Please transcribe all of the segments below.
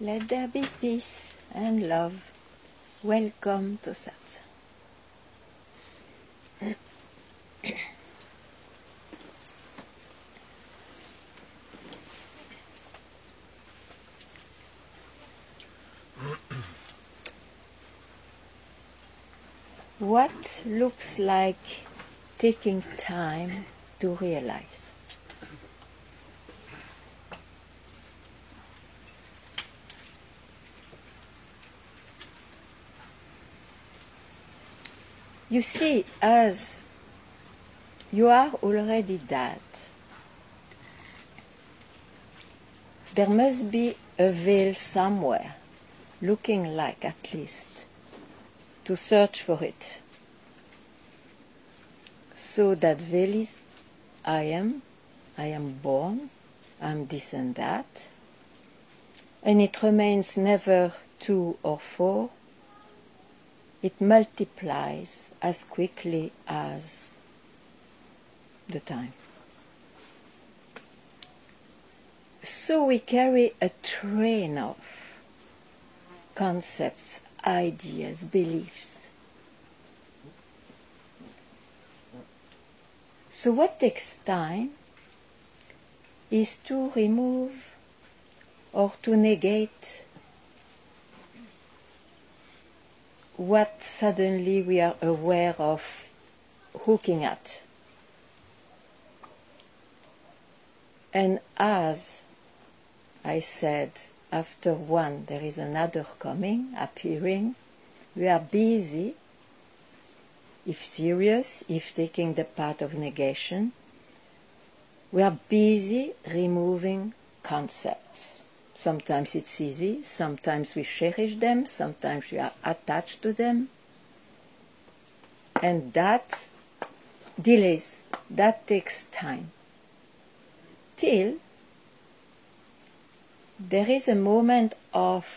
Let there be peace and love. Welcome to Satsang. What looks like taking time to realize? You see, as you are already that, there must be a veil somewhere, looking like at least, to search for it. So that veil is, I am born, I'm this and that, and it remains never 2 or 4. It multiplies as quickly as the time. So we carry a train of concepts, ideas, beliefs. So what takes time is to remove or to negate what suddenly we are aware of hooking at. And as I said, after one there is another coming, appearing. We are busy, if serious, if taking the path of negation. We are busy removing concepts. Sometimes it's easy, sometimes we cherish them, sometimes we are attached to them. And that delays, that takes time. Till there is a moment of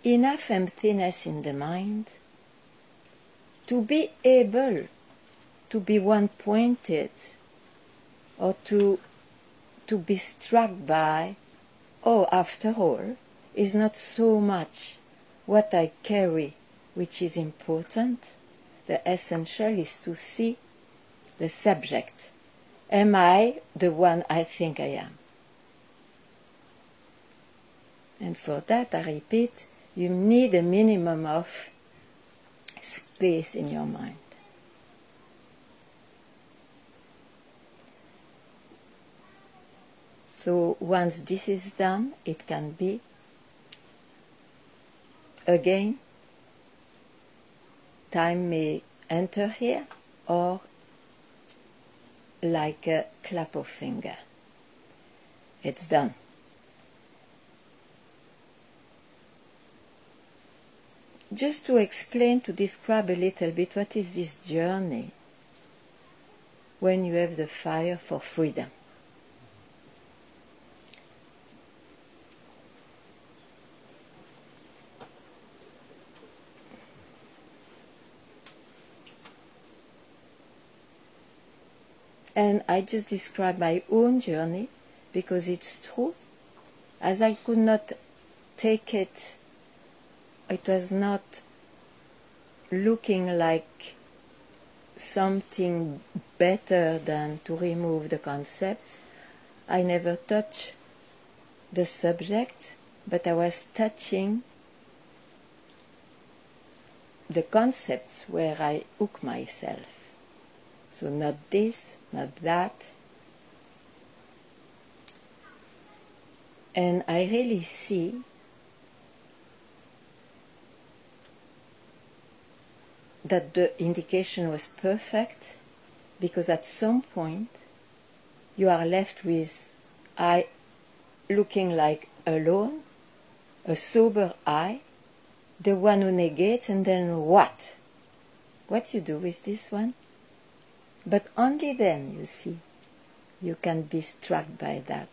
enough emptiness in the mind to be able to be one-pointed or to be struck by, oh, after all, is not so much what I carry which is important. The essential is to see the subject. Am I the one I think I am? And for that, I repeat, you need a minimum of space in your mind. So once this is done, it can be again, time may enter here, or like a clap of finger. It's done. Just to explain, to describe a little bit what is this journey when you have the fire for freedom. And I just describe my own journey because it's true. As I could not take it, it was not looking like something better than to remove the concepts. I never touched the subject, but I was touching the concepts where I hook myself. So not this, not that. And I really see that the indication was perfect, because at some point you are left with I looking like alone, a sober I, the one who negates, and then what? What you do with this one? But only then, you see, you can be struck by that.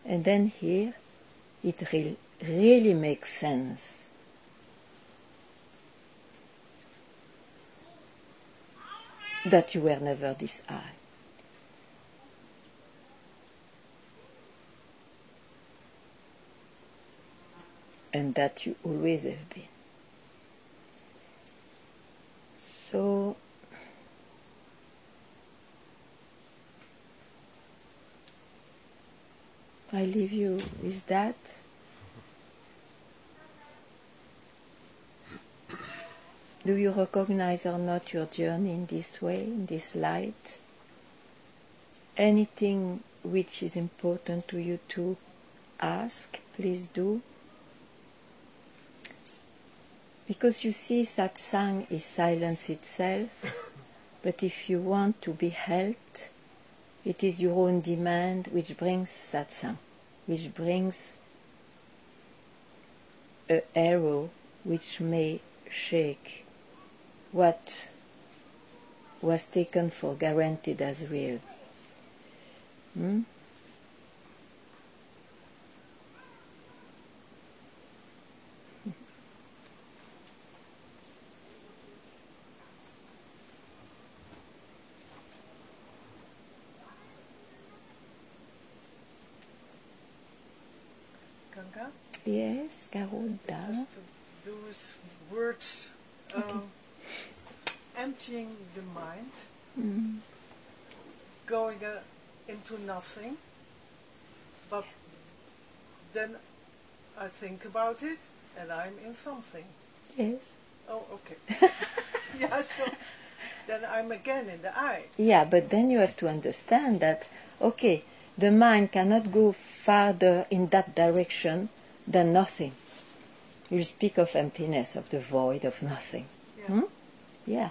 And then here, it really makes sense. That you were never this I. and that you always have been. So I leave you with that. Do you recognize or not your journey in this way, in this light? Anything which is important to you to ask, please do. Because you see, satsang is silence itself, but if you want to be helped, it is your own demand which brings satsang, which brings an arrow which may shake what was taken for granted as real. Ganga? Yes, Garuda. Just those words, emptying the mind, going into nothing, but then I think about it and I'm in something. Yes. Oh, okay. Yeah, so then I'm again in the I. Yeah, but then you have to understand that, okay, the mind cannot go farther in that direction than nothing. You speak of emptiness, of the void, of nothing. Yeah. Yeah.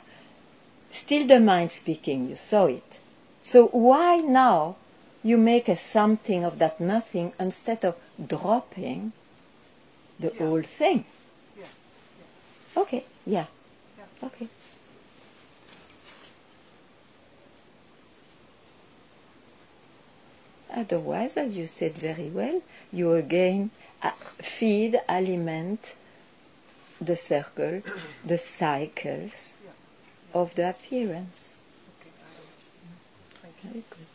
Still the mind speaking, you saw it. So why now you make a something of that nothing instead of dropping the whole thing? Yeah. Okay, yeah. Okay. Otherwise, as you said very well, you again feed, aliment the circle, the cycles of the appearance. Okay, I understand. Thank you. Very good.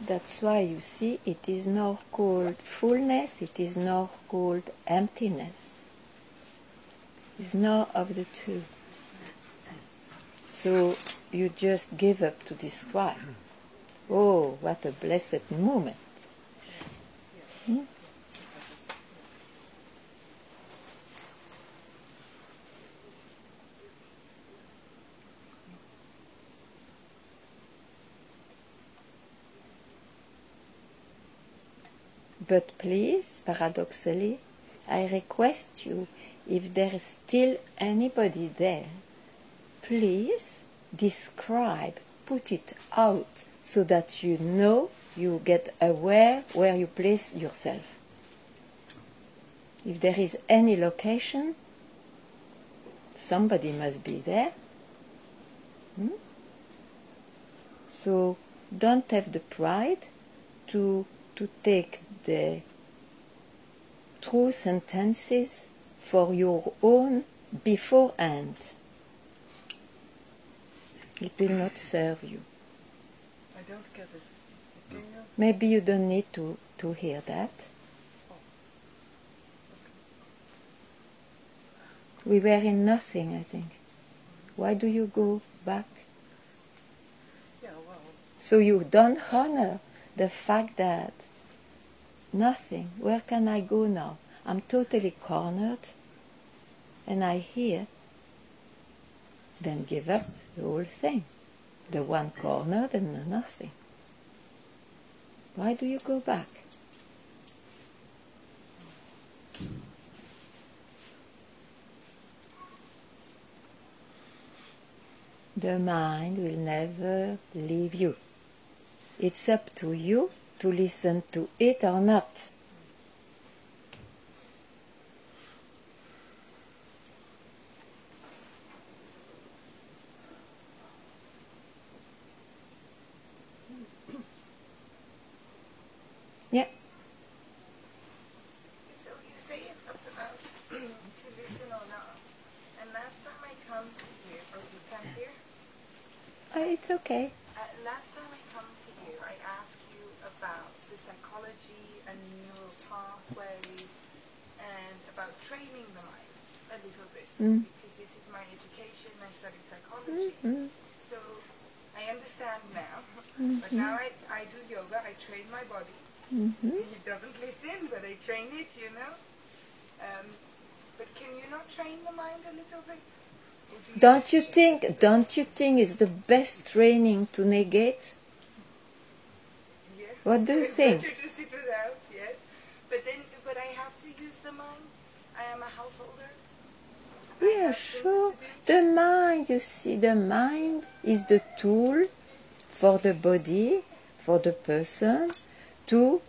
That's why you see it is not called fullness, it is not called emptiness. It's not of the two. So you just give up to describe. Oh, what a blessed moment. But please, paradoxally, I request you, if there is still anybody there, please describe, put it out, so that you know, you get aware where you place yourself. If there is any location, somebody must be there. So don't have the pride to take the true sentences for your own beforehand. It will not serve you. I don't get it. Can you? Maybe you don't need to hear that. We were in nothing, I think. Why do you go back? Yeah, well. So you don't honor the fact that nothing, where can I go now? I'm totally cornered and I hear. Then give up the whole thing. The one cornered and the nothing. Why do you go back? The mind will never leave you. It's up to you to listen to it or not. Yeah. So you say it's up to us to listen or not. And last time I come to you, or you can't hear? It's okay. Last time I come to you, I asked you about the psychology and neural pathways and about training the mind a little bit. Because this is my education, I study psychology. So I understand now. But now I do yoga, I train my body. It doesn't listen, but I train it, you know. But can you not train the mind a little bit? Don't you think it's the best training to negate? Yes. What do you It's think? better to sit it out, yes. But I have to use the mind. I am a householder. I Yeah, have things sure. to do. The mind, you see, the mind is the tool for the body, for the person, to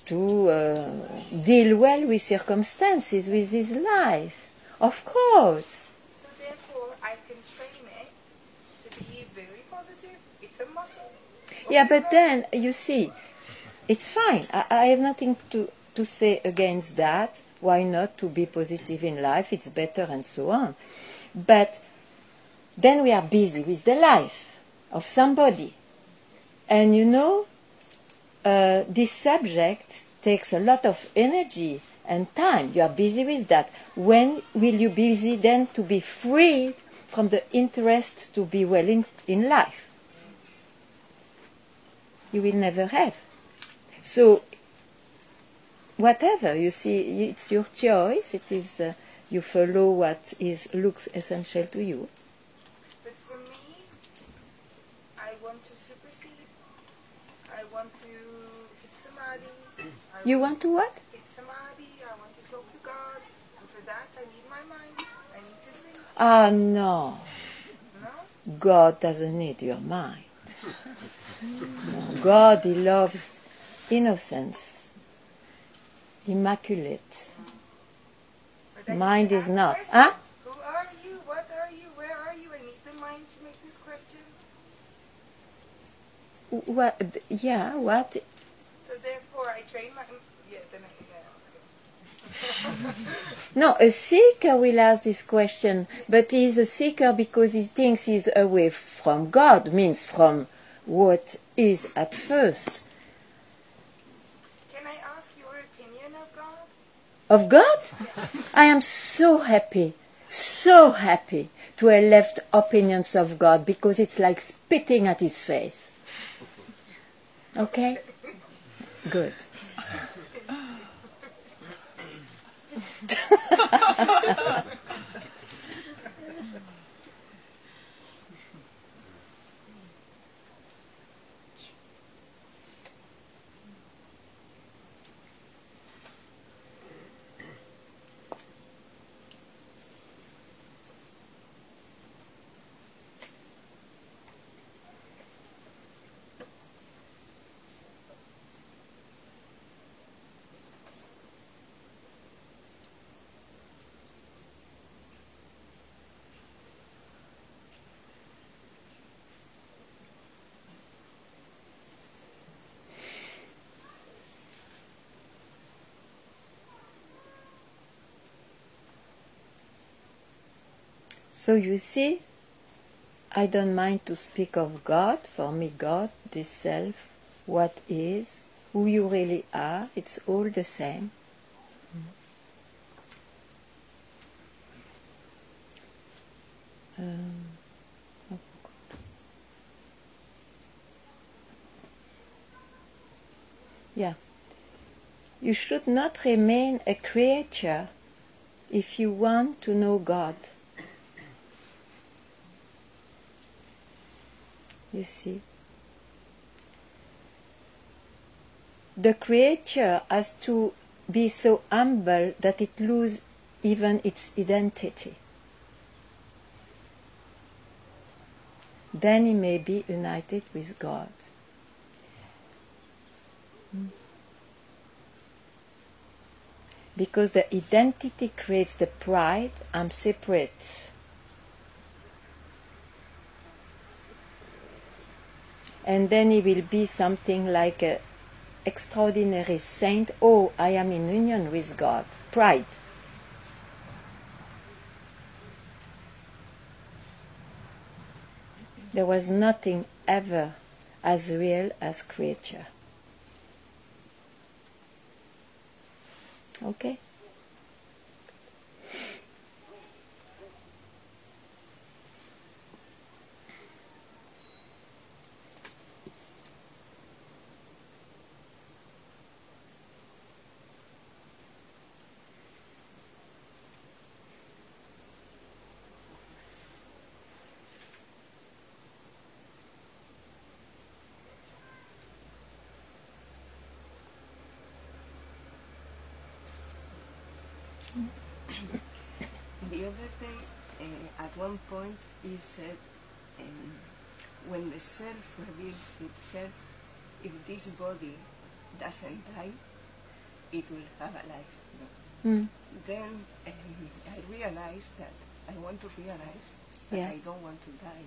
deal well with circumstances, with his life. Of course. So therefore, I can train it to be very positive. It's a muscle. Yeah, but then, you see, it's fine. I have nothing to say against that. Why not to be positive in life? It's better and so on. But then we are busy with the life of somebody. And you know, this subject takes a lot of energy and time. You are busy with that. When will you be busy then to be free from the interest to be well in life? You will never have. So, whatever, you see, it's your choice. It is, you follow what looks essential to you. But for me, I want to supersede. I want to hit samadhi. You want to what? Hit samadhi. I want to talk to God. And for that, I need my mind. I need to sing. Ah, no. No? God doesn't need your mind. No. God, He loves innocence, immaculate. But I Mind need to is ask not. questions. Huh? Who are you? What are you? Where are you? I need the mind to make this question. What? Yeah, what? So therefore, I train my... Yeah, then okay. No, a seeker will ask this question, but he is a seeker because he thinks he's away from God, means from what is at first. Can I ask your opinion of God? Of God? I am so happy to have left opinions of God because it's like spitting at his face. Okay? Good. So you see, I don't mind to speak of God. For me, God, this self, what is, who you really are, it's all the same. Yeah. You should not remain a creature if you want to know God. You see? the creature has to be so humble that it loses even its identity. Then he may be united with God. Because the identity creates the pride, I'm separate. And then he will be something like an extraordinary saint. Oh, I am in union with God. Pride. There was nothing ever as real as creature. Okay? The other day, at one point, you said, when the self reveals itself, if this body doesn't die, it will have a life. No? Mm. Then I realized that I want to realize that Yeah. I don't want to die.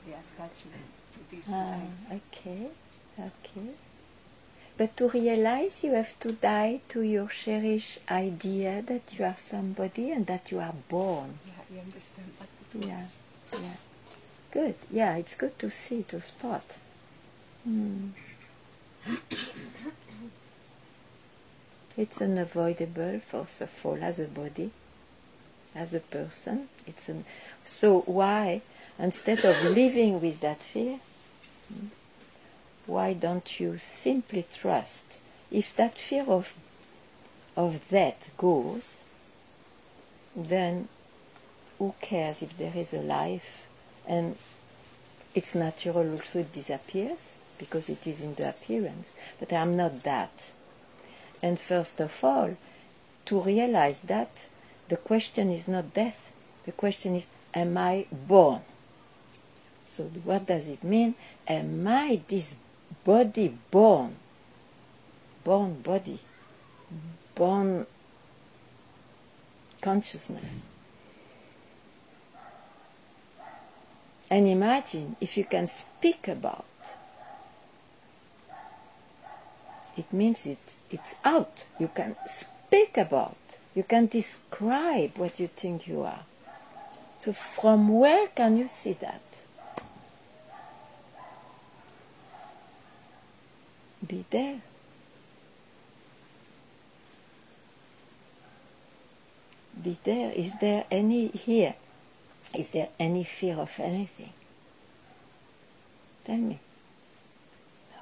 The attachment to this Ah, life. okay, okay. But to realize you have to die to your cherished idea that you are somebody and that you are born. Yeah, I understand. But Yeah, yeah. Good. Yeah, it's good to see, to spot. Mm. It's unavoidable, first of all, as a body, as a person. So why, instead of living with that fear, why don't you simply trust? If that fear of death goes, then who cares if there is a life? And it's natural also it disappears, because it is in the appearance. But I'm not that. And first of all, to realize that, the question is not death. The question is, am I born? So what does it mean? Am I this body born? Born body. Born consciousness. And imagine if you can speak about, it means it's out. You can speak about. You can describe what you think you are. So from where can you see that? Be there. Be there. Is there any here? Is there any fear of anything? Tell me. No.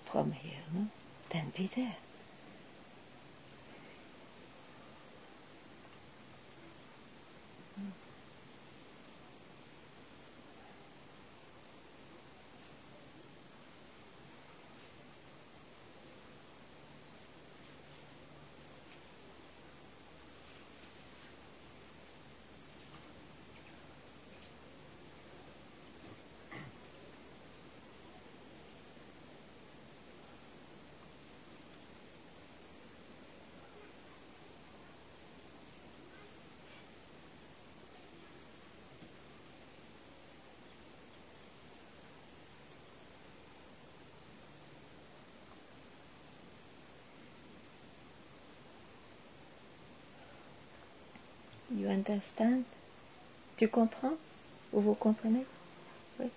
From here, no? Then be there. You understand? Tu comprends? Ou vous comprenez? Oui.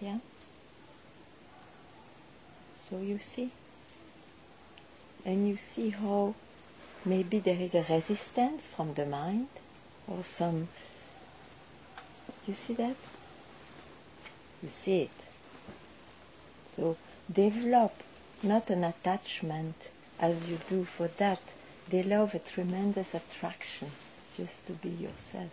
Nadia? So you see? And you see how maybe there is a resistance from the mind or some... You see that? You see it. So develop not an attachment as you do for that. Develop a tremendous attraction just to be yourself.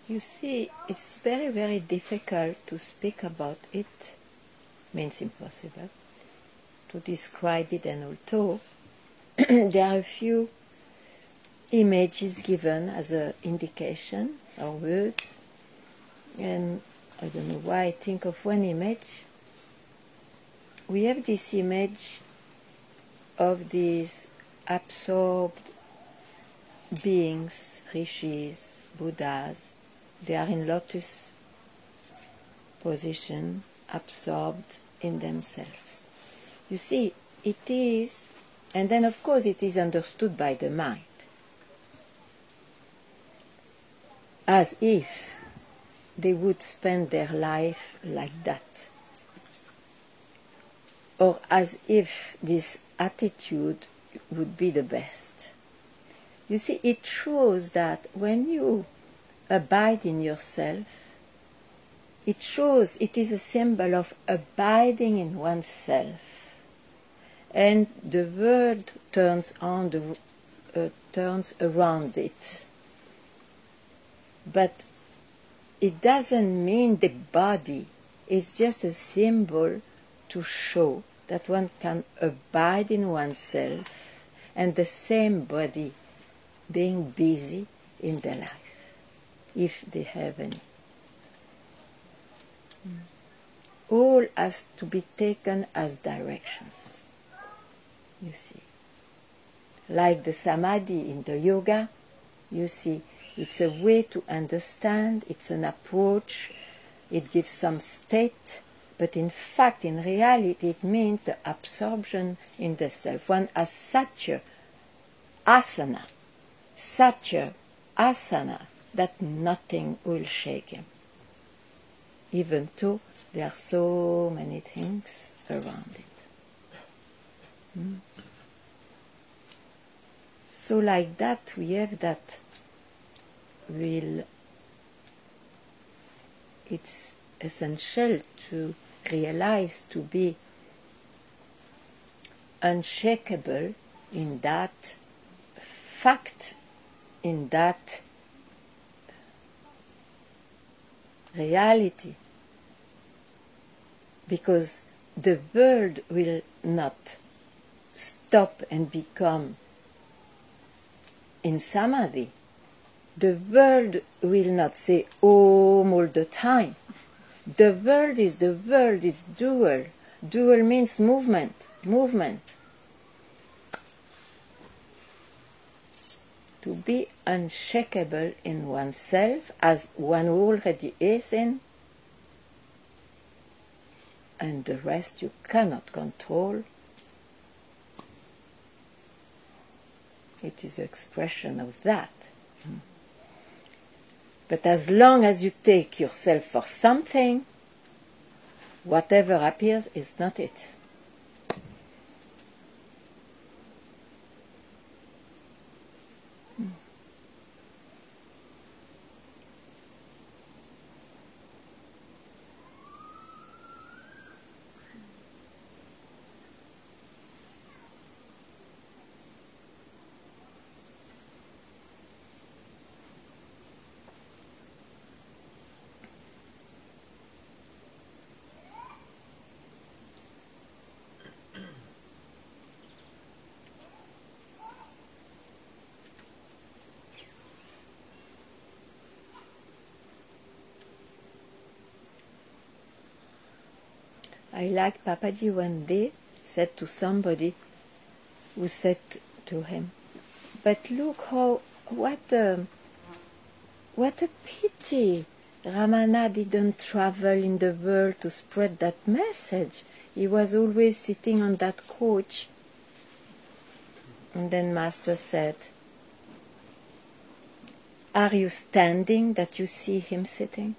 You see, it's very, very difficult to speak about it, means impossible, to describe it, and although there are a few images given as an indication, or words, and I don't know why I think of one image. We have this image of these absorbed beings, rishis, Buddhas. They are in lotus position, absorbed in themselves. You see, it is, and then of course it is understood by the mind, as if they would spend their life like that, or as if this attitude would be the best. You see, it shows that when you abide in yourself, it shows it is a symbol of abiding in oneself, and the world turns around it. But it doesn't mean the body. It's just a symbol to show that one can abide in oneself and the same body being busy in their life, if they have any. All has to be taken as directions, you see. Like the samadhi in the yoga, you see, it's a way to understand, it's an approach, it gives some state, but in fact, in reality, it means the absorption in the self. One has such a asana, that nothing will shake him, even though there are so many things around it. So like that, we have that it's essential to realize, to be unshakable in that fact, in that reality, because the world will not stop and become in samadhi. The world will not say Om all the time. The world is dual. Dual means movement. To be unshakable in oneself, as one already is in, and the rest you cannot control. It is the expression of that. But as long as you take yourself for something, whatever appears is not it. I like Papaji one day said to somebody who said to him, "But look what a pity Ramana didn't travel in the world to spread that message. He was always sitting on that couch." And then Master said, "Are you standing that you see him sitting?"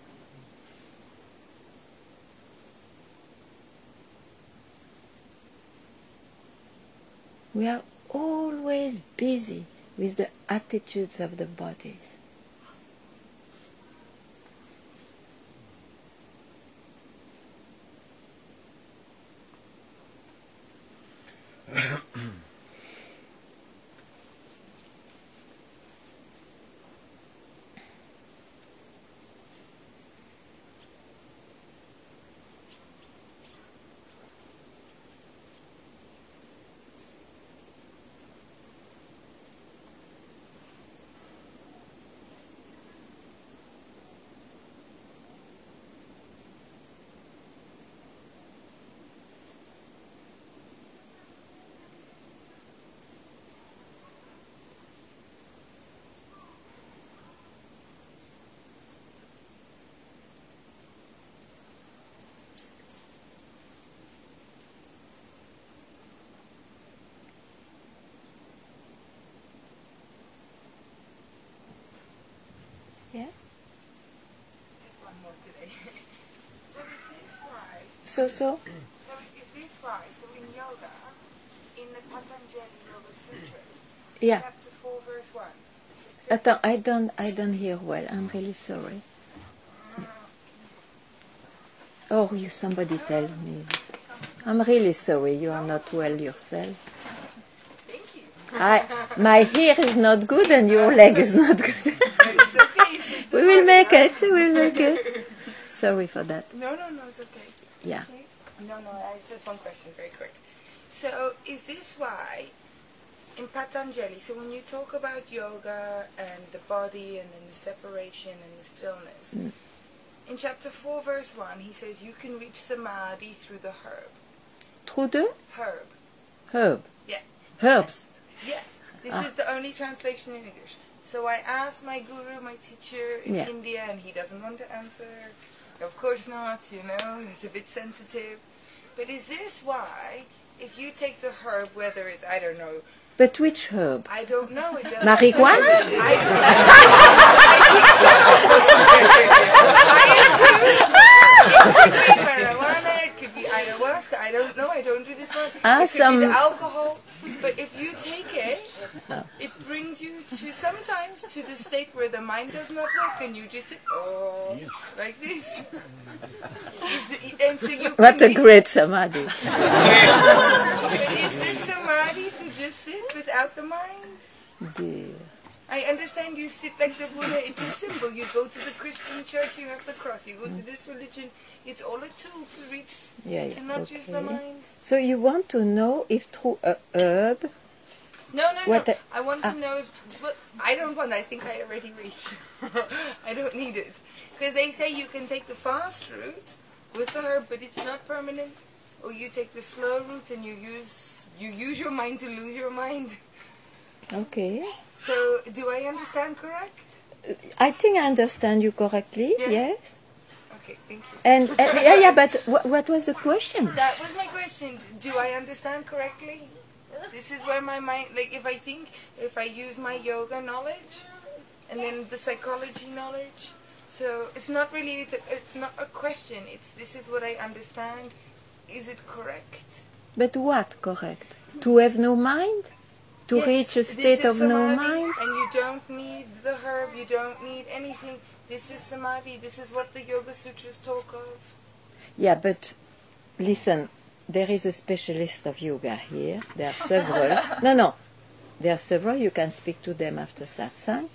We are always busy with the attitudes of the bodies. Yeah? Just one more today. So is this why? So is this why? So in yoga, in the Patanjali Yoga Sutras, yeah. chapter 4, verse 1. it says- I don't hear well. I'm really sorry. Oh, somebody tell me. I'm really sorry. You are not well yourself. Thank you. My hair is not good and your leg is not good. It's okay. It's just We will make it. We'll make it. Sorry for that. No, it's okay. Yeah. Okay. No, just one question, very quick. So, is this why in Patanjali, so when you talk about yoga and the body and then the separation and the stillness, in chapter 4, verse 1, he says you can reach samadhi through the herb. Through the Herb. herb. Yeah. Herbs. Yeah. This is the only translation in English. So I asked my guru, my teacher in Yeah. India, and he doesn't want to answer. Of course not, it's a bit sensitive. But is this why, if you take the herb, whether it's, I don't know, But which herb? I don't know. It doesn't Marijuana? say. It could be marijuana. It could be ayahuasca. I don't know. I don't do this one. It could be the alcohol. But if you take it, it brings you to sometimes to the state where the mind does not work and you just sit like this. And so you What can a great samadhi. But is this samadhi to just sit without the mind? Dear. I understand you sit like the Buddha. It's a symbol. You go to the Christian church, you have the cross. You go to this religion, it's all a tool to reach, to not use the mind. So you want to know if through a herb... No. What I want to know if... But I don't want. I think I already reached. I don't need it. Because they say you can take the fast route with the herb, but it's not permanent. Or you take the slow route and you use your mind to lose your mind. Okay. So, do I understand correct? I think I understand you correctly, Yeah. yes. Okay, thank you. And yeah, but what was the question? That was my question. Do I understand correctly? This is where my mind, like if I use my yoga knowledge and then the psychology knowledge, so it's not really, it's not a question, this is what I understand. Is it correct? But what correct? To have no mind? To Yes, reach a this state is of no samadhi, mind? And you don't need the herb, you don't need anything. This is samadhi, this is what the Yoga Sutras talk of. Yeah, but listen, there is a specialist of yoga here. There are several. No. There are several. You can speak to them after satsang.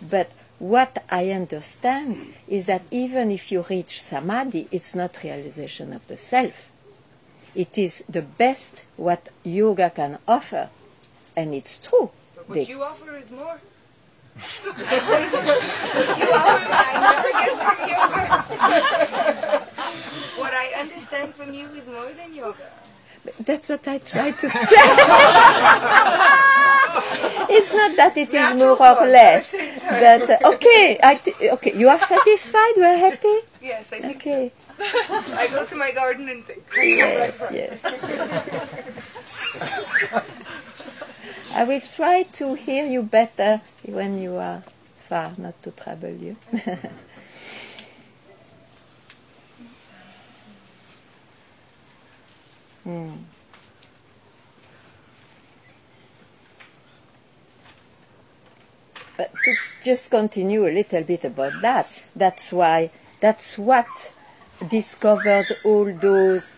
But what I understand is that even if you reach samadhi, it's not realization of the self. It is the best what yoga can offer. And it's true. But what you offer is more. What you offer, I never get from yoga. What I understand from you is more than yoga. That's what I try to say. It's not that it is more or less. But okay, okay. You are satisfied? You are happy? Yes, I think Okay. so. I go to my garden and think. Yes. I will try to hear you better when you are far, not to trouble you. But to just continue a little bit about that, that's what discovered all those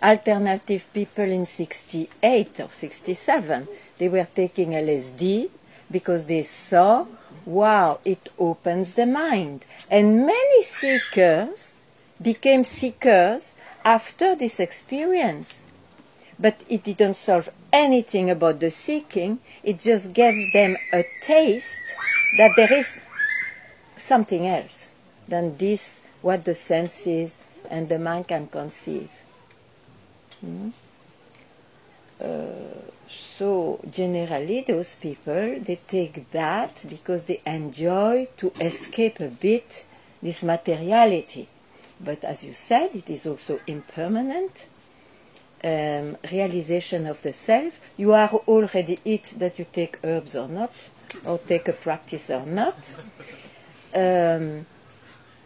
alternative people in 68 or 67. They were taking LSD because they saw, wow, it opens the mind. And many seekers became seekers after this experience. But it didn't solve anything about the seeking, it just gave them a taste that there is something else than this, what the senses and the mind can conceive. So generally those people, they take that because they enjoy to escape a bit this materiality. But as you said, it is also impermanent. Realization of the self. You are already it that you take herbs or not, or take a practice or not. And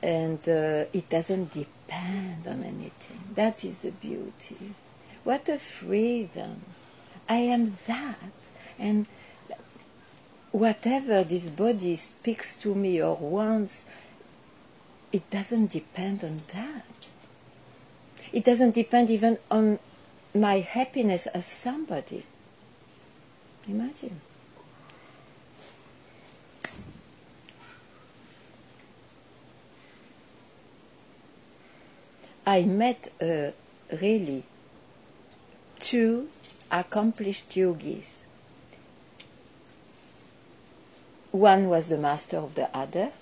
it doesn't depend on anything. That is the beauty. What a freedom. I am that. And whatever this body speaks to me or wants, it doesn't depend on that. It doesn't depend even on my happiness as somebody. Imagine. I met really two accomplished yogis. One was the master of the other.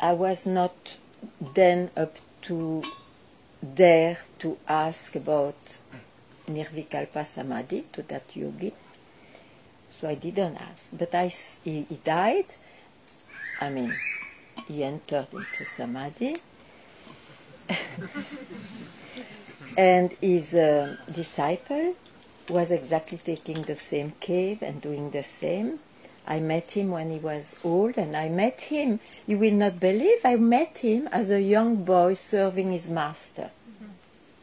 I was not then up to dare to ask about Nirvikalpa Samadhi to that yogi. So I didn't ask. But he died. I mean, he entered into Samadhi. And his disciple was exactly taking the same cave and doing the same. I met him when he was old, and I met him, you will not believe, I met him as a young boy serving his master.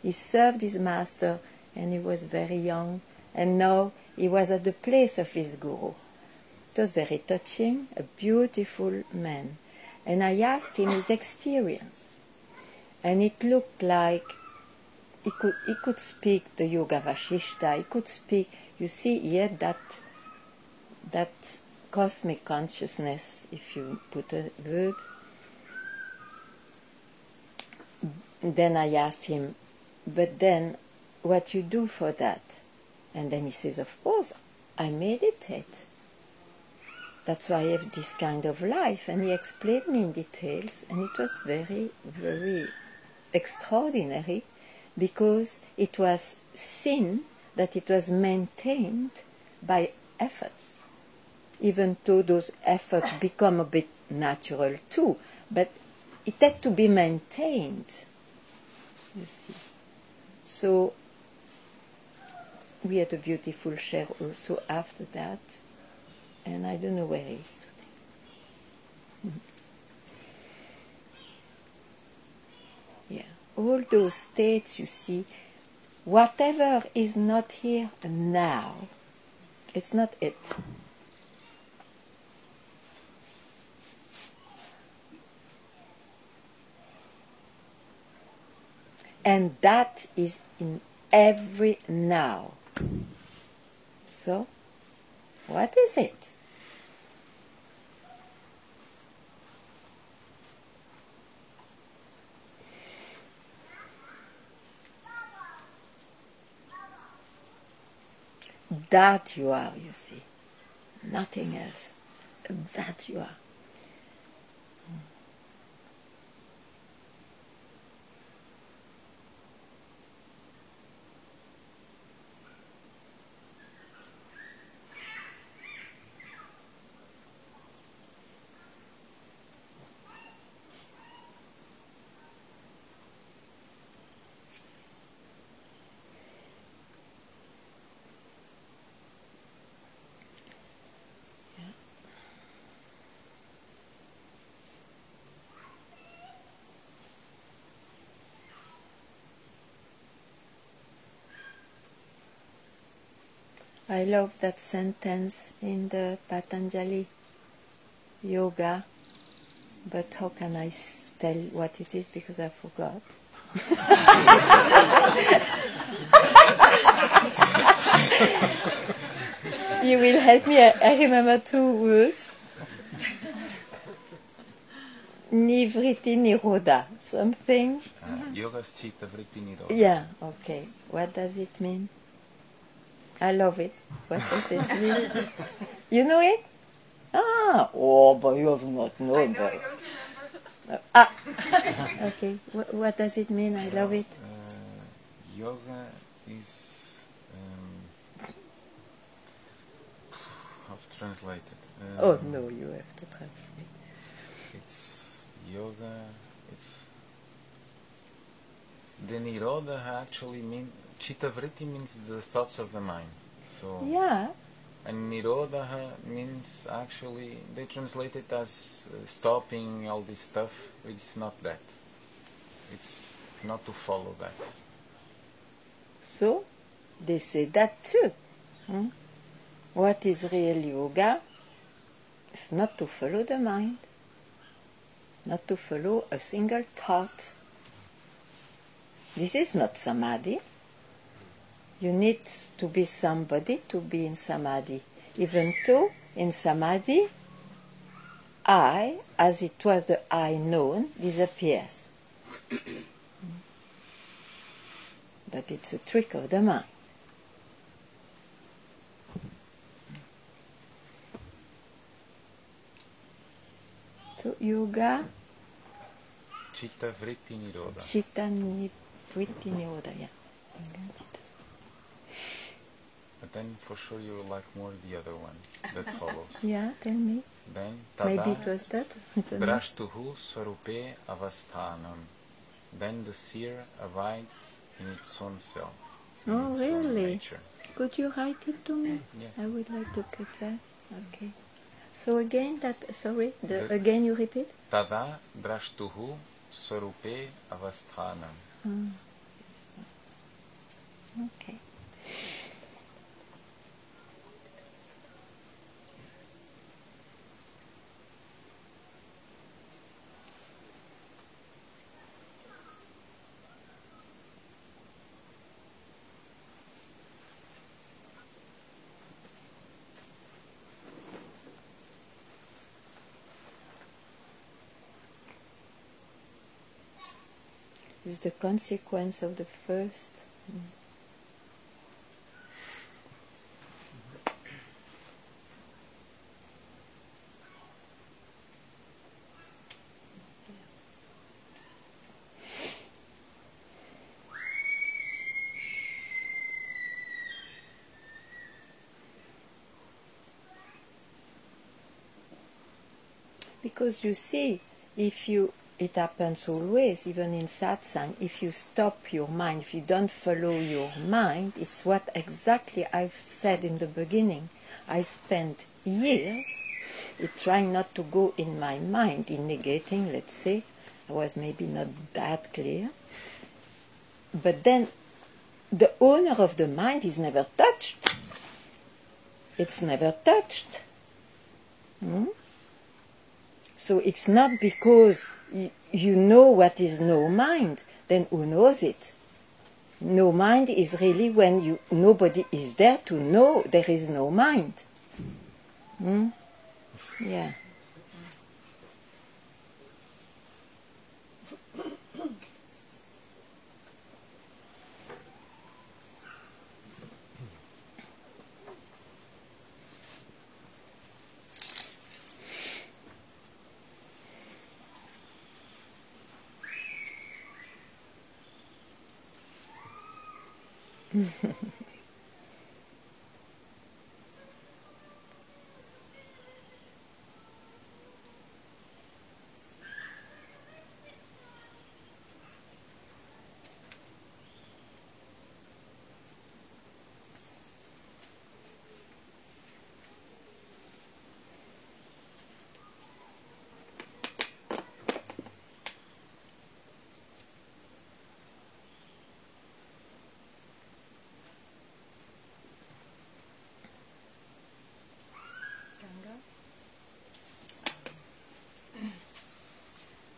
He served his master, and he was very young, and now he was at the place of his guru. It was very touching, a beautiful man. And I asked him his experience, and it looked like he could speak the Yoga Vashishta, he could speak, you see, he had that cosmic consciousness, if you put a word. Then I asked him, but then what you do for that? And then he says, of course, I meditate. That's why I have this kind of life. And he explained me in details, and it was very, very extraordinary, because it was seen that it was maintained by efforts. Even though those efforts become a bit natural too, but it had to be maintained, you see. So we had a beautiful share also after that, and I don't know where he is today. Yeah, all those states, you see, whatever is not here now, it's not it. And that is in every now. So, what is it? That you are, you see. Nothing else. That you are. I love that sentence in the Patanjali Yoga, but how can I tell what it is, because I forgot. You will help me, I remember two words. Nivriti Nirodha, something. Yoga's Chitta Vritti Nirodha. Yeah, okay. What does it mean? I love it. What does it mean? You know it? Oh, but you have not known that. Okay. What does it mean? I love it. Yoga is how to translate it? Oh no, you have to translate. It's yoga. It's the Nirodha actually mean. Chitta Vritti means the thoughts of the mind. So yeah. And Nirodha means actually, they translate it as stopping all this stuff. It's not that. It's not to follow that. So, they say that too. What is real yoga? It's not to follow the mind. Not to follow a single thought. This is not samadhi. You need to be somebody to be in samadhi. Even though in samadhi, I, as it was the I known, disappears. But it's a trick of the mind. So yoga, Chitta Vritti Nirodha. Chitta Vritti Nirodha, yeah. But then for sure you will like more the other one that follows. Yeah, tell me. Then Maybe Tada it was that. I don't know. Drashtuhu Swarupe Avasthanam. Then the seer abides in its own self. Oh, in its own really? nature. Could you write it to me? Yes. I would like to get that. Okay. So again, That- again you repeat? Tada drashtuhu sarupe avasthanam. Okay. This is the consequence of the first. Because you see, it happens always, even in satsang, if you stop your mind, if you don't follow your mind, it's what exactly I've said in the beginning. I spent years trying not to go in my mind, in negating, let's say. I was maybe not that clear. But then the owner of the mind is never touched. It's never touched. So it's not because you know what is no mind, then who knows it? No mind is really when nobody is there to know there is no mind. Yeah.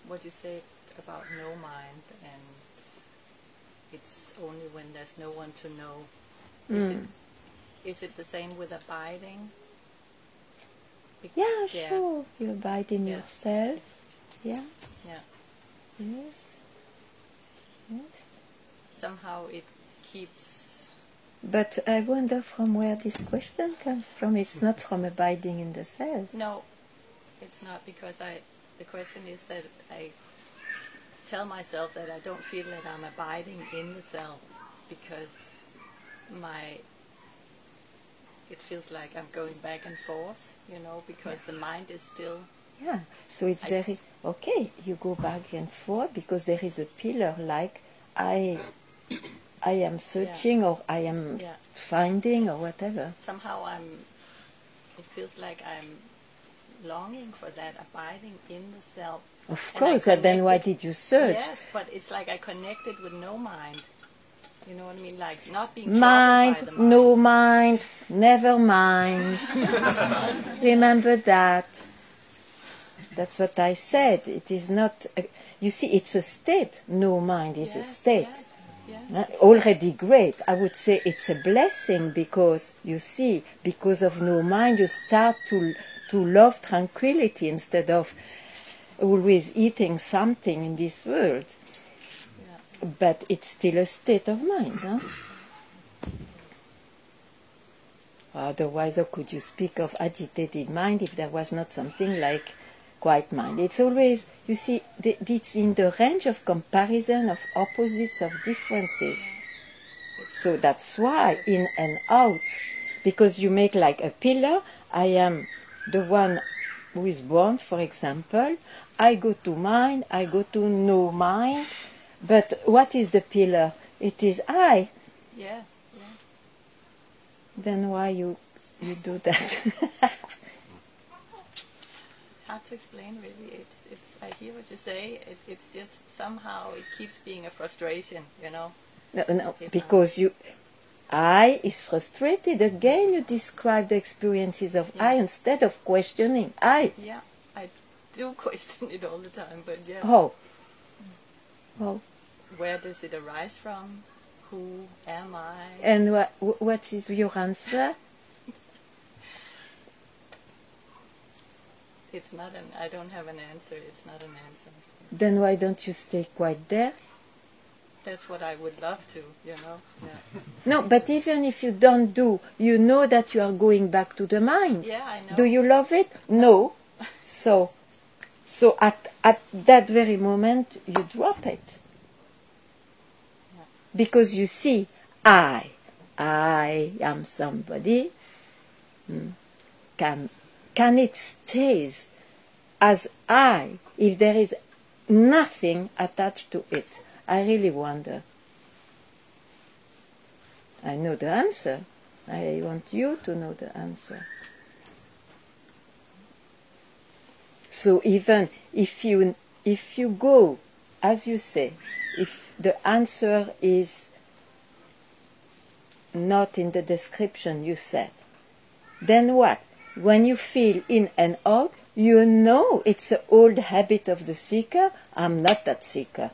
What you said about no mind, and it's only when there's no one to know. Is it the same with abiding? Yeah, sure. You abide in Yeah. yourself. Yeah. Yeah. Yes. Yes. Somehow it keeps. But I wonder from where this question comes from. It's not from abiding in the self. No, it's not, because the question is that I tell myself that I don't feel that I'm abiding in the self, because it feels like I'm going back and forth, because the mind is still. Yeah. So it's very okay. You go back and forth because there is a pillar like I am searching or I am finding or whatever. Somehow it feels like I'm longing for that abiding in the self. Of And course, I and then why connected- did you search? Yes, but it's like I connected with no mind. You know what I mean? Like not being Mind, troubled by the mind. no mind, never mind. Remember that. That's what I said. It is not. You see, it's a state. No mind is a state. Yes. Already great. I would say it's a blessing because you see, because of no mind, you start to love tranquility instead of always eating something in this world. But it's still a state of mind. Huh? Otherwise, how could you speak of agitated mind if there was not something like quiet mind? It's always, you see, it's in the range of comparison of opposites, of differences. So that's why in and out, because you make like a pillar. I am the one who is born, for example. I go to mind, I go to no mind. But what is the pillar? it is I. Yeah, yeah. Then why you do that? It's hard to explain, really. It's. I hear what you say. It's just somehow it keeps being a frustration, you know. No, If because I is frustrated. Again, you describe the experiences of Yeah. I instead of questioning I. Yeah, I do question it all the time, but yeah. How? How? Where does it arise from? Who am I? And what is your answer? It's not an. I don't have an answer. It's not an answer. Then why don't you stay quite there? That's what I would love to, you know. Yeah, No, but even if you don't do, you know that you are going back to the mind. yeah, I know. Do you love it? No. So at that very moment, you drop it. Yeah. Because you see, I am somebody. Can it stays as I if there is nothing attached to it? I really wonder. I know the answer. I want you to know the answer. So even if you go, as you say, if the answer is not in the description you said, then what? When you feel in and out, you know it's an old habit of the seeker. I'm not that seeker.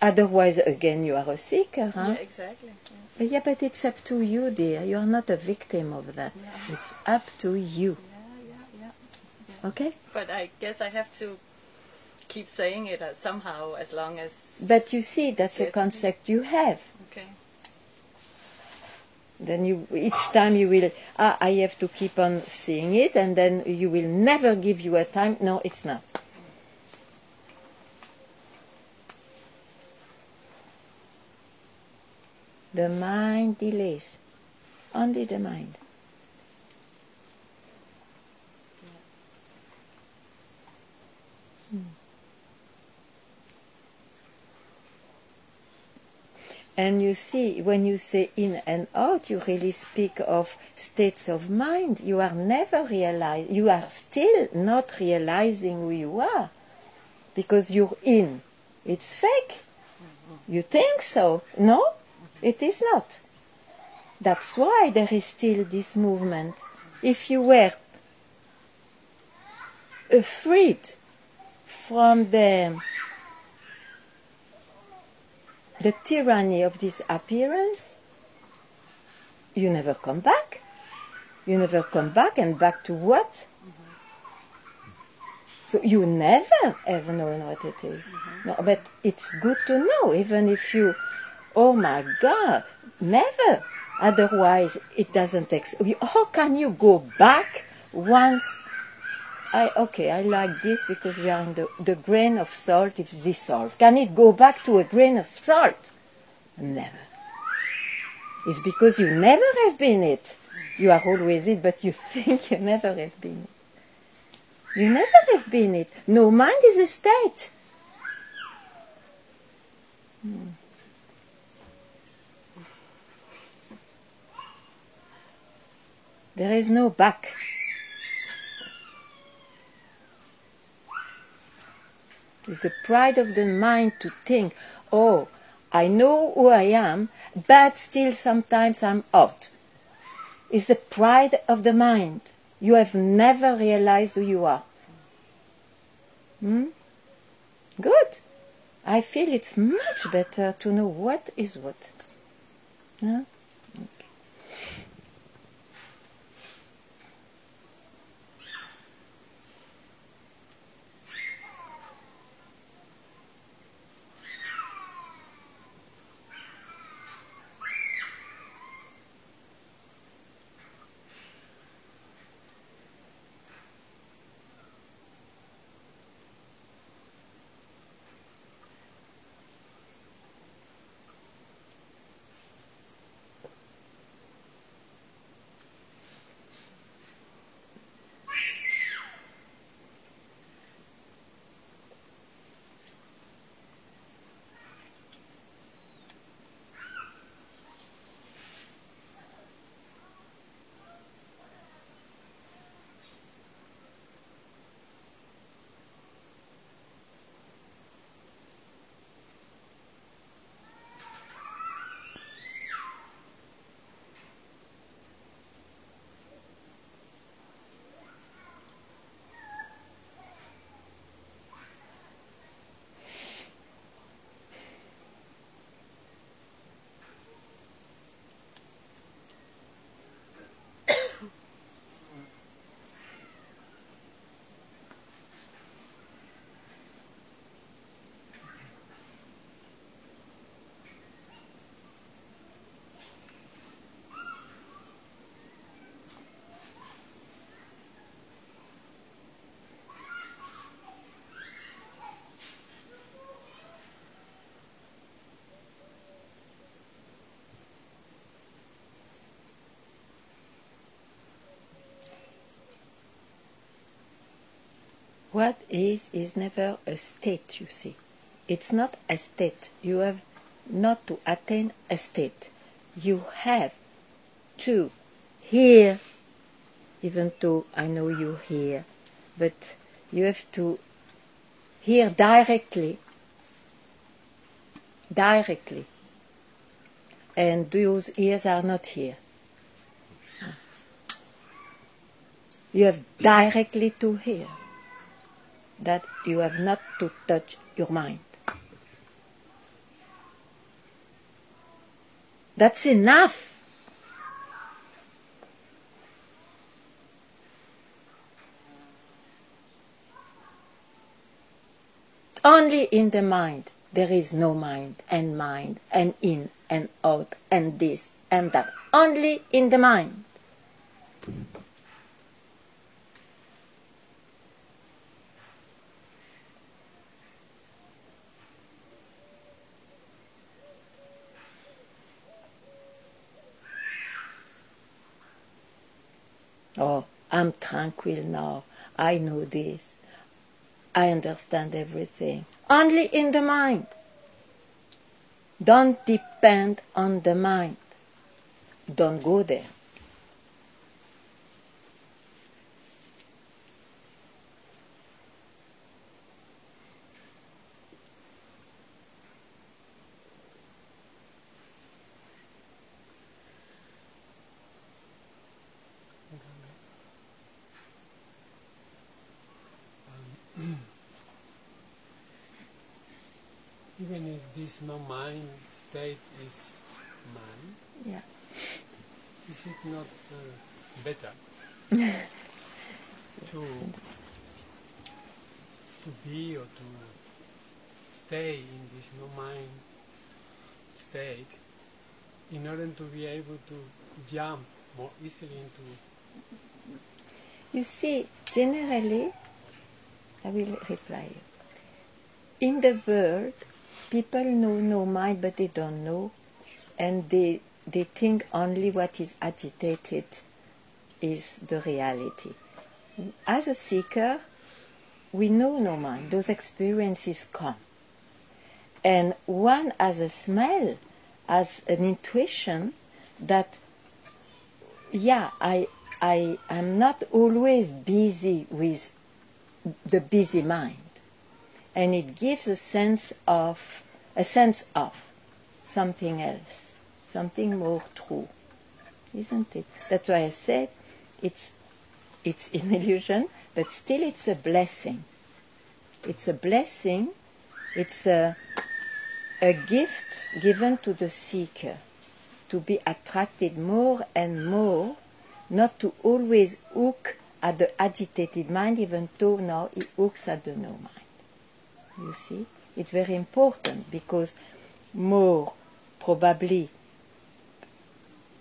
Otherwise, again, you are a seeker, huh? Yeah, exactly. Yeah. Yeah, but it's up to you, dear. You are not a victim of that. Yeah. It's up to you. Yeah. Okay? But I guess I have to keep saying it somehow, as long as. But you see, that's a Yes. concept you have. Okay. Then each time you will, I have to keep on seeing it, and then you will never give you a time. No, it's not. The mind delays. Only the mind. And you see, when you say in and out, you really speak of states of mind. You are never realize. You are still not realizing who you are, because you're in. It's fake. You think so? No, it is not. That's why there is still this movement. If you were freed from the tyranny of this appearance, you never come back. You never come back, and back to what? So you never have known what it is. No, but it's good to know, even if you, oh my God, never. Otherwise, it doesn't how can you go back once? I like this because we are in the grain of salt is dissolved. Can it go back to a grain of salt? Never. It's because you never have been it. You are always it, but you think you never have been it. You never have been it. No, mind is a state. There is no back. It's the pride of the mind to think, oh, I know who I am, but still sometimes I'm out. It's the pride of the mind. You have never realized who you are. Good. I feel it's much better to know what is what. Huh? what is never a state, you see. It's not a state. You have not to attain a state. You have to hear, even though I know you hear, but you have to hear directly, and those ears are not here. You have directly to hear, that you have not to touch your mind. That's enough. Only in the mind there is no mind and in and out and this and that. Only in the mind. Oh, I'm tranquil now. I know this. I understand everything. Only in the mind. Don't depend on the mind. Don't go there. Even if this no mind state is mind, Yeah. is it not better to be or to stay in this no mind state in order to be able to jump more easily into? You see, generally, I will reply you. In the world, people know no mind, but they don't know, and they think only what is agitated is the reality. As a seeker, we know no mind. Those experiences come. And one has a smell, has an intuition that, yeah, I am not always busy with the busy mind. And it gives a sense of something else, something more true, isn't it? That's why I said it's an illusion, but still it's a blessing. It's a blessing. It's a gift given to the seeker to be attracted more and more, not to always hook at the agitated mind, even though now it hooks at the no mind. You see, it's very important because more probably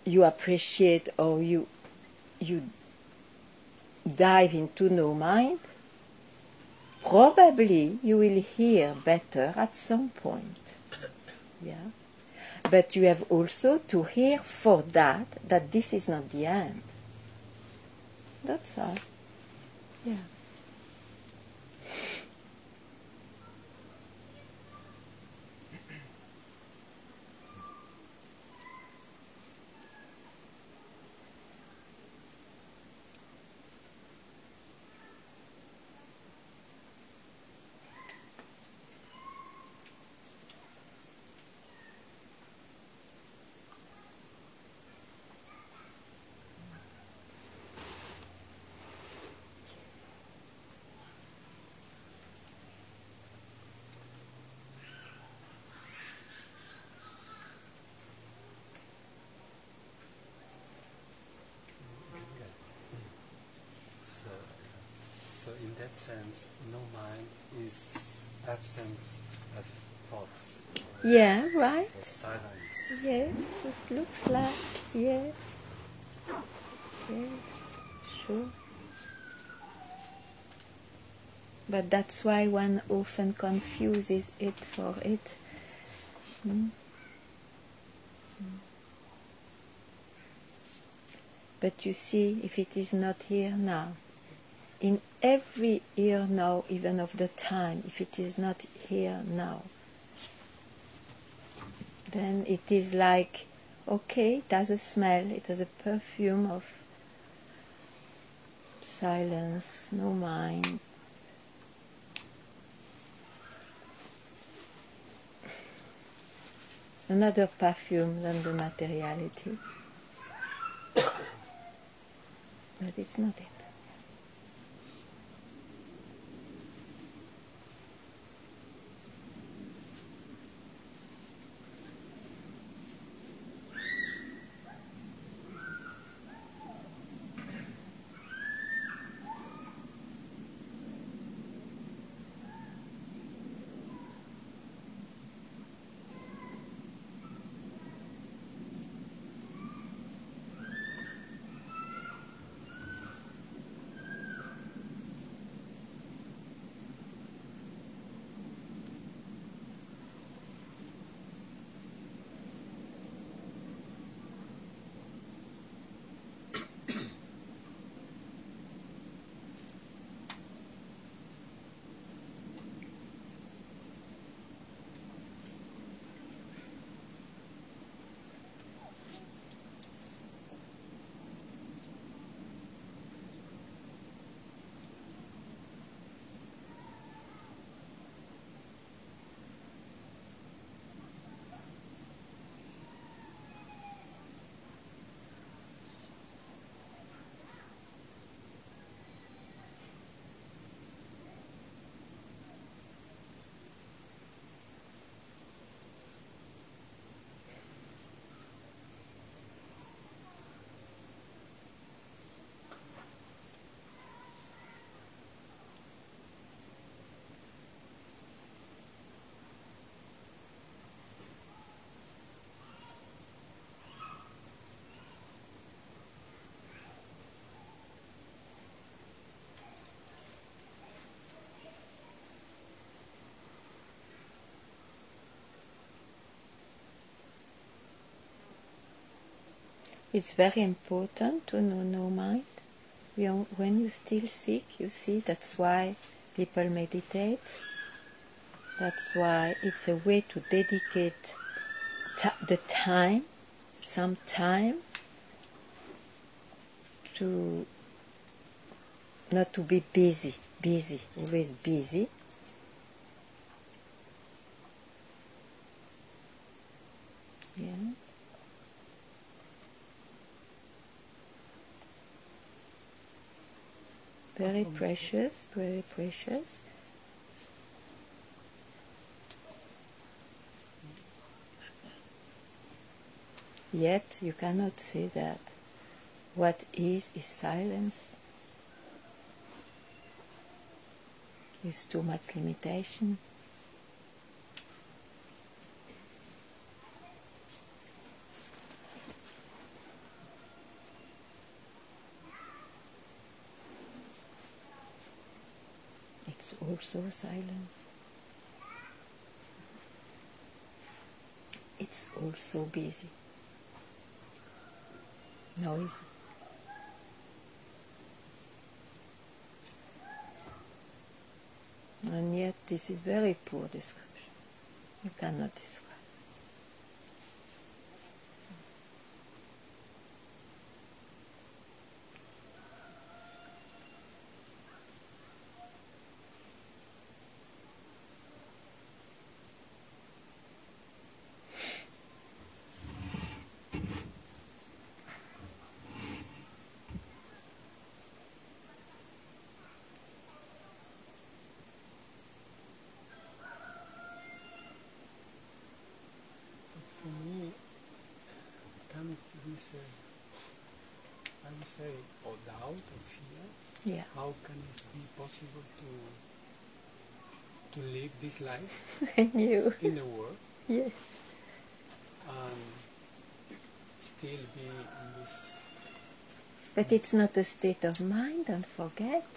you appreciate or you dive into no mind, probably you will hear better at some point. Yeah, but you have also to hear for that this is not the end. That's all. Yeah. So in that sense, no mind is absence of thoughts. Yeah, right. Or silence. Yes, it looks like, yes. Yes, sure. But that's why one often confuses it for it. Mm. Mm. But you see, if it is not here now, in every here now, even of the time, if it is not here now, then it is like, okay, it has a smell, it has a perfume of silence, no mind. Another perfume than the materiality. But it's not it. It's very important to know no mind. When you still seek, you see, that's why people meditate. That's why it's a way to dedicate the time, some time, to not to be busy, always busy. Yeah. Very precious, very precious. Yet you cannot say that what is silence. Is too much limitation. It's also silence. It's also busy. Noisy. And yet this is very poor description. You cannot describe. For me, comes to this, I would say, or doubt or fear. Yeah. How can it be possible to live this life I knew. in the world Yes. and still be in this? But it's not a state of mind, don't forget.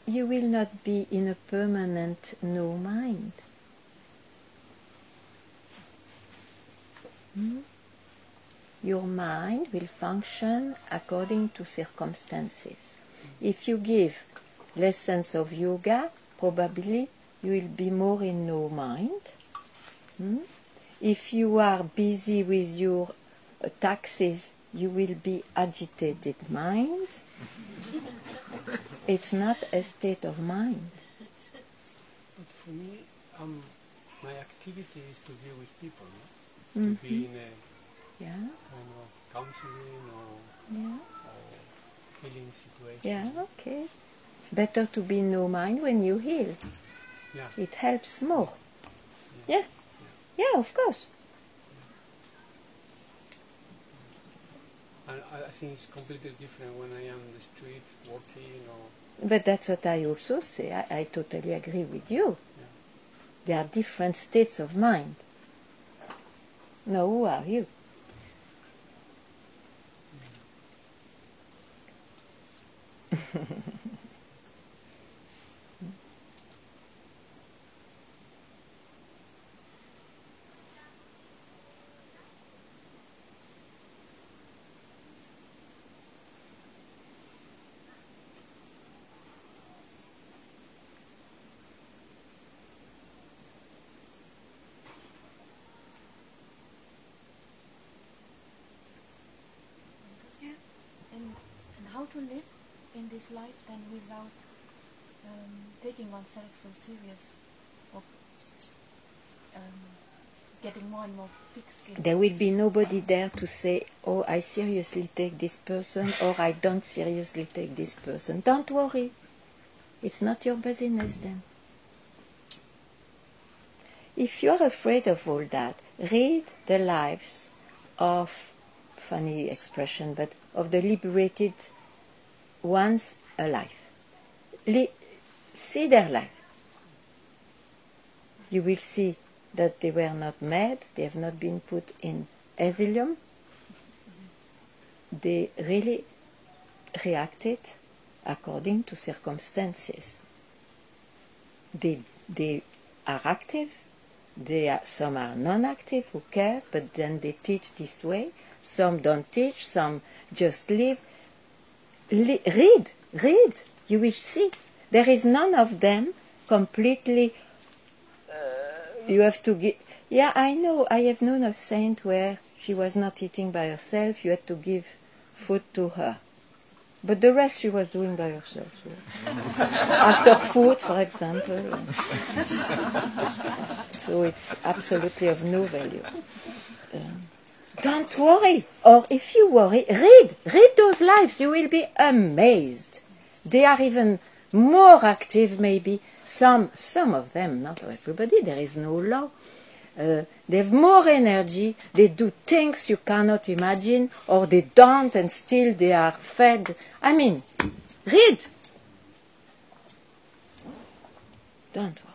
You will not be in a permanent no mind. your mind will function according to circumstances. If you give lessons of yoga, probably you will be more in no mind. If you are busy with your taxes, you will be agitated mind. It's not a state of mind. But for me, my activity is to deal with people, no? To be in a Yeah, kind of counseling or yeah, healing situation. yeah, okay. It's better to be in no mind when you heal. Yeah. It helps more. Yeah, yeah, of course. And I think it's completely different when I am in the street walking or... But that's what I also say. I totally agree with you. Yeah. There are different states of mind. Now, who are you? Yeah, and how to live in this life then without taking oneself so serious, or getting more and more fixed in. There will be nobody there to say, oh, I seriously take this person, or I don't seriously take this person. Don't worry. It's not your business then. If you're afraid of all that, read the lives of, funny expression, but of the liberated ones alive. See their life. You will see that they were not mad, they have not been put in asylum. They really reacted according to circumstances. They are active, some are non-active, who cares, but then they teach this way. Some don't teach, some just live. Read, you will see. There is none of them completely, you have to give. Yeah, I know, I have known a saint where she was not eating by herself, you had to give food to her. But the rest she was doing by herself. So. After food, for example. So it's absolutely of no value. Don't worry. Or if you worry, read those lives. You will be amazed. They are even more active maybe. Some of them, not everybody, there is no law. They have more energy, they do things you cannot imagine, or they don't and still they are fed. I mean, read. Don't worry.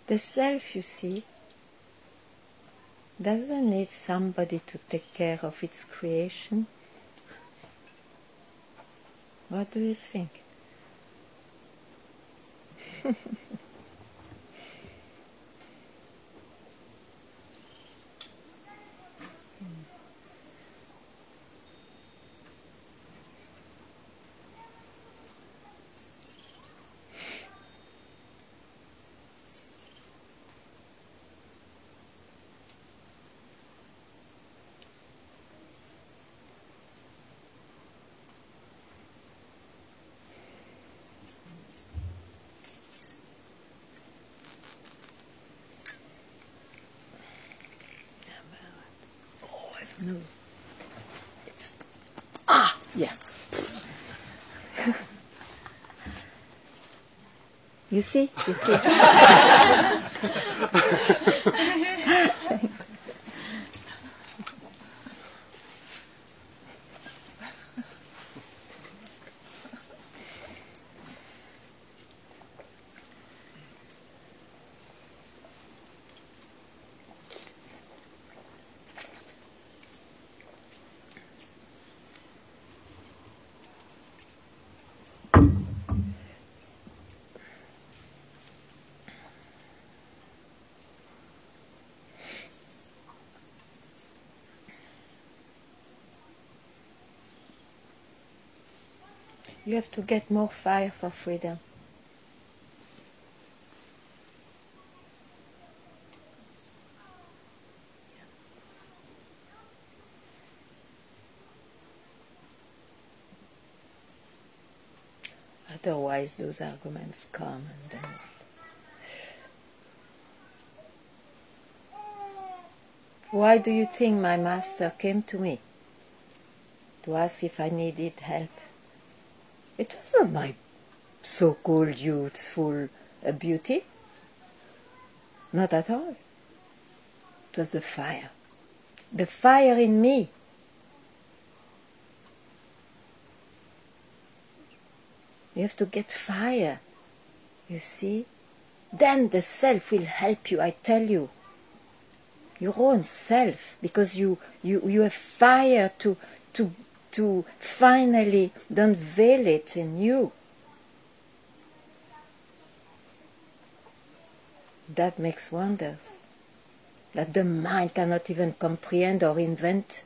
The self, you see, doesn't need somebody to take care of its creation. What do you think? No. Yeah. You see? Thanks. You have to get more fire for freedom. Otherwise, those arguments come and then. Why do you think my master came to me? To ask if I needed help. It was not my so-called youthful beauty. Not at all. It was the fire. The fire in me. You have to get fire, you see? Then the self will help you, I tell you. Your own self, because you have fire to finally unveil it in you. That makes wonders. That the mind cannot even comprehend or invent